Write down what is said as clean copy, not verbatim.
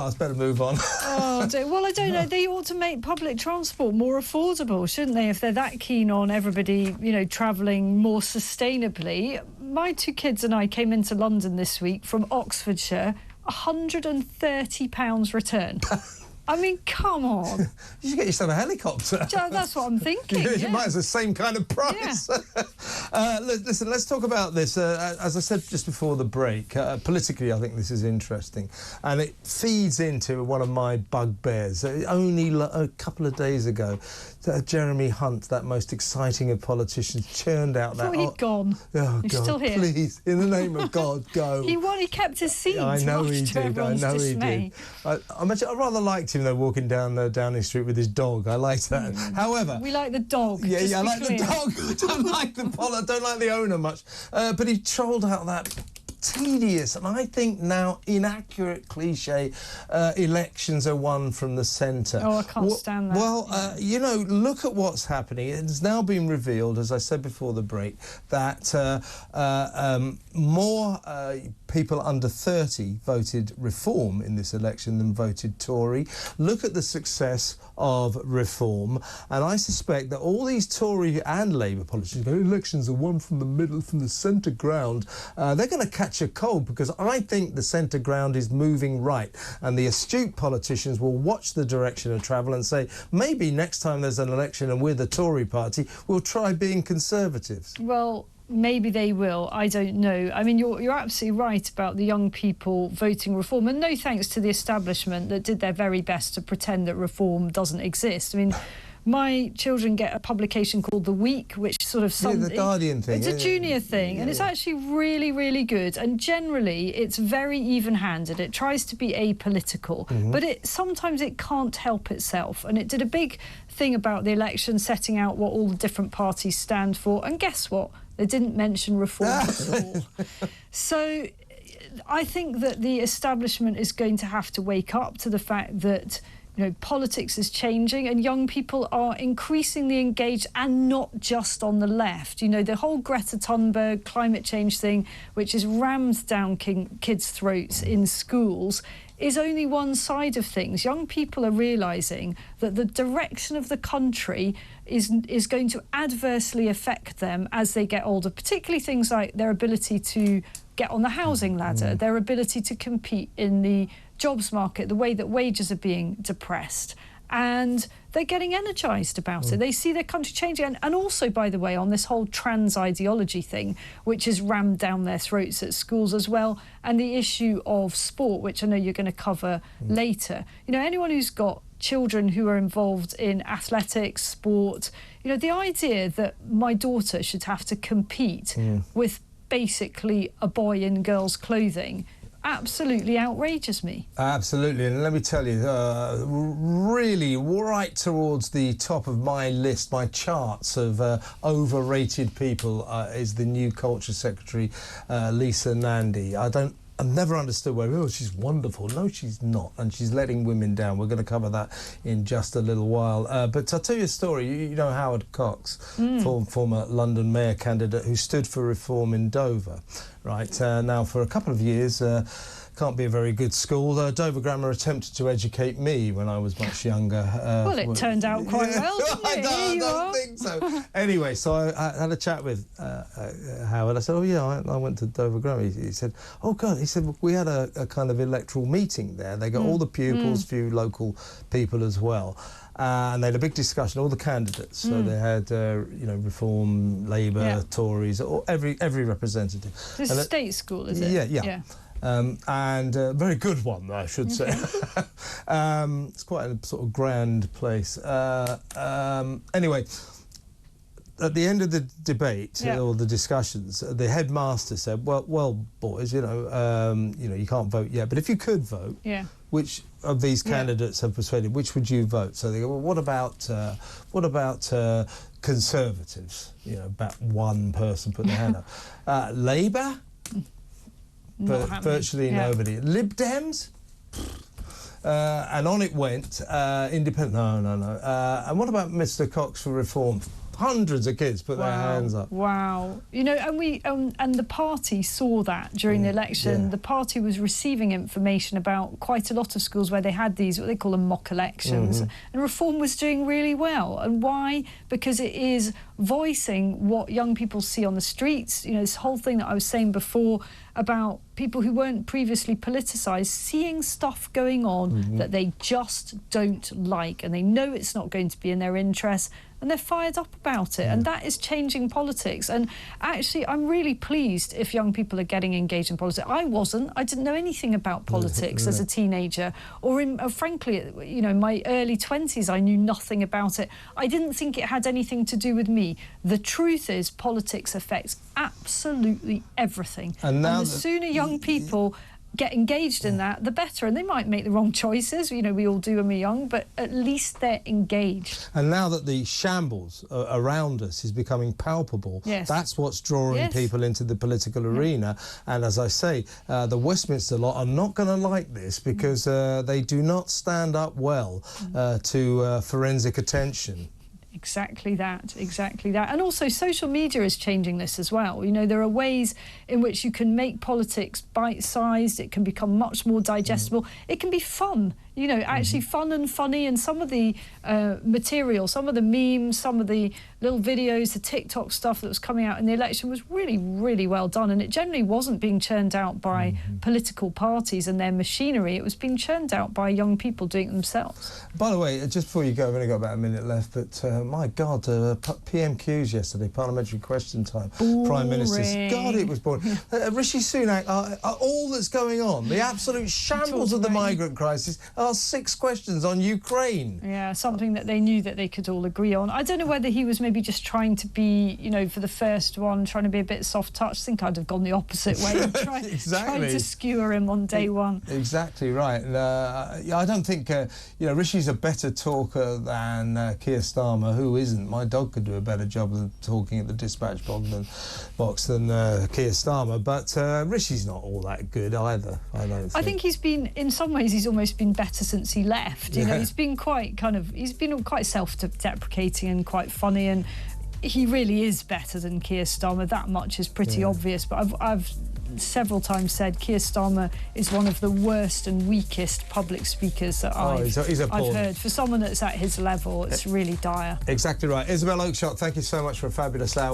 I'd better move on. Oh, well, I don't know. They ought to make public transport more affordable, shouldn't they, if they're that keen on everybody, you know, travelling more sustainably. My 2 kids and I came into London this week from Oxfordshire, £130 return. I mean, come on. You should get yourself a helicopter. That's what I'm thinking. You might as the same kind of price. Yeah. Listen, let's talk about this. As I said just before the break, politically, I think this is interesting. And it feeds into one of my bugbears. Only a couple of days ago, Jeremy Hunt, that most exciting of politicians, churned out that... I thought he'd gone. Oh, He's God, still here. Please, in the name of God, go. He kept his seat. I know he to did. I know dismay. he did. I rather liked him, though, walking down Downing Street with his dog. I liked that. However... We like the dog. Yeah, I like the dog. I don't like the owner much. But he trolled out that tedious and I think now inaccurate cliche, elections are won from the centre. Oh, I can't stand that. Well, you know, look at what's happening. It's now been revealed, as I said before the break, that more people under 30 voted Reform in this election than voted Tory. Look at the success of Reform, and I suspect that all these Tory and Labour politicians go, elections are won from the middle, from the centre ground. They're going to catch a cold, because I think the centre ground is moving right, and the astute politicians will watch the direction of travel and say, maybe next time there's an election and we're the Tory party, we'll try being Conservatives. Well, maybe they will. I don't know. I mean, you're absolutely right about the young people voting Reform, and no thanks to the establishment that did their very best to pretend that Reform doesn't exist. I mean, my children get a publication called The Week, which sort of... the Guardian thing. It's a junior thing, and it's actually really, really good. And generally, it's very even-handed. It tries to be apolitical, but sometimes it can't help itself. And it did a big thing about the election, setting out what all the different parties stand for. And guess what? They didn't mention Reform at all. So I think that the establishment is going to have to wake up to the fact that, you know, politics is changing and young people are increasingly engaged, and not just on the left. You know, the whole Greta Thunberg climate change thing, which is rammed down kids' throats in schools, is only one side of things. Young people are realising that the direction of the country is going to adversely affect them as they get older, particularly things like their ability to get on the housing ladder, their ability to compete in the jobs market, the way that wages are being depressed. And they're getting energised about it. They see their country changing. And also, by the way, on this whole trans ideology thing, which is rammed down their throats at schools as well, and the issue of sport, which I know you're going to cover later. You know, anyone who's got children who are involved in athletics, sport, you know, the idea that my daughter should have to compete with basically a boy in girls' clothing absolutely outrages me. Absolutely, and let me tell you, really right towards the top of my list, my charts of overrated people is the new Culture Secretary, Lisa Nandy. I've never understood why, oh, she's wonderful. No, she's not, and she's letting women down. We're going to cover that in just a little while. But I'll tell you a story. You know Howard Cox, former London mayor candidate who stood for Reform in Dover, right? Now, for a couple of years, can't be a very good school. Dover Grammar attempted to educate me when I was much younger. Well, it turned out quite well, didn't it? I don't think so. Anyway, so I had a chat with Howard. I said, oh, yeah, I went to Dover Grammar. He said, oh, God. He said, we had a kind of electoral meeting there. They got all the pupils, few local people as well. And they had a big discussion, all the candidates. So they had, you know, Reform, Labour, Tories, every representative. This is a state school, is it? Yeah. And a very good one, I should say. It's quite a sort of grand place. Anyway, at the end of the debate or the discussions, the headmaster said, "Well, boys, you know, you can't vote yet, but if you could vote, which of these candidates have persuaded? Which would you vote?" So they go, "Well, what about Conservatives?" You know, about one person put their hand up. Labour. But virtually nobody. Lib Dems? And on it went. Independent? No. And what about Mr. Cox for Reform? hundreds of kids put their hands up. Wow. You know, and we and the party saw that during the election. The party was receiving information about quite a lot of schools where they had these, what they call them, mock elections. And Reform was doing really well. And why? Because it is voicing what young people see on the streets. You know, this whole thing that I was saying before about people who weren't previously politicised seeing stuff going on that they just don't like, and they know it's not going to be in their interest, and they're fired up about it. And that is changing politics. And actually, I'm really pleased if young people are getting engaged in politics. I wasn't. I didn't know anything about politics as a teenager, or frankly, you know, my early 20s, I knew nothing about it. I didn't think it had anything to do with me. The truth is, politics affects absolutely everything. And the sooner young people get engaged in that, the better. And they might make the wrong choices, you know, we all do when we're young, but at least they're engaged. And now that the shambles around us is becoming palpable, that's what's drawing people into the political arena. And as I say, the Westminster lot are not going to like this, because they do not stand up well to forensic attention. Exactly that, exactly that. And also social media is changing this as well. You know, there are ways in which you can make politics bite-sized. It can become much more digestible. It can be fun, you know, actually fun and funny. And some of the material, some of the memes, some of the little videos, the TikTok stuff that was coming out in the election was really, really well done. And it generally wasn't being churned out by political parties and their machinery. It was being churned out by young people doing it themselves. By the way, just before you go, I've only got about a minute left, but my God, PMQs yesterday, parliamentary question time, Boring. Prime Ministers. God, it was boring. Rishi Sunak, all that's going on, the absolute shambles of the migrant crisis, are 6 questions on Ukraine. Yeah, something that they knew that they could all agree on. I don't know whether he was maybe just trying to be, you know, for the first one, trying to be a bit soft touch. I think I'd have gone the opposite way and tried to skewer him on day one. Exactly right. And, I don't think, you know, Rishi's a better talker than Keir Starmer, who isn't. My dog could do a better job of talking at the dispatch box than Keir Starmer, but Rishi's not all that good either, I don't think. I think he's been, in some ways, he's almost been better since he left. You know, he's been quite self-deprecating and quite funny, and he really is better than Keir Starmer. That much is pretty obvious, but I've several times said Keir Starmer is one of the worst and weakest public speakers that I've heard. For someone that's at his level, it's really dire. Exactly right. Isabel Oakeshott, thank you so much for a fabulous hour.